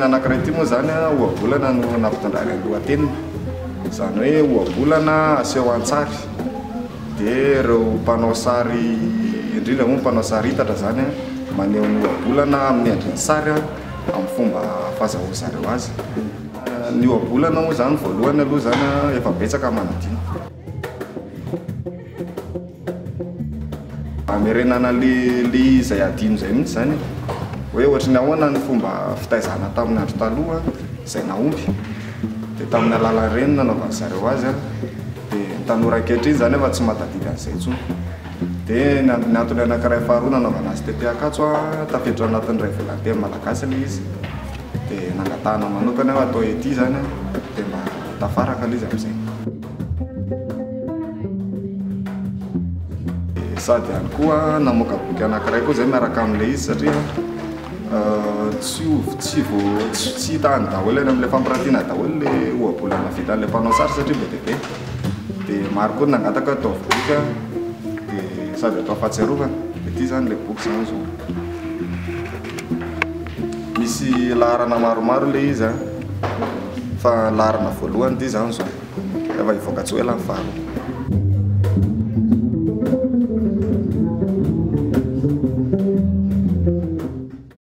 Anak'iray ity moa zany ohabolana no nampitondrany lohateny, zany hoe ohabolana aseho an-tsary. Dia ireo mpanao sary, indrindra moa mpanao sary hitatra zany maneho ny ohabolana amin'ny endriny sary amin'ny fomba fahazahoana zareo azy. Ny ohabolana moa zany voalohany aloha zany efa betsaka manadino. Amerenana le izay adino zay mihitsy zany hoe ohatra ny ahoana ny fomba fitaizana tamin'ny andro taloha izay naomby, dia tamin'ny alalan'ny reny nanaovana zareo azy, dia ny tanora ankehitriny zany efa tsy mahatadidy an'izay intsony. Dia ny antony anankiray faharoa nanaovana azy teto Ankatso tafiditra anatin'ny ray velan-teny malagasy ilay izy, dia nangatahana manokana aho atao ety zany, dia mba tafaraka ilay izy amin'izay. Sady ihany koa namoaka boky anankiray koa zay miaraka amin'ilay izy satria tsy hitahany daholo eny amin'ilay fampirantiana daholo ilay ohabolana vita an'ilay mpanao sary satria be dia be. Dia maro koa nangataka atao boky dia sady atao fahatsiarovana. Dia ity zany ilay boky zany zao. Misy laharana maromaro ilay izy fa laharana voalohany ity zany zao efa hivoaka tsy ho ela ny faharoa.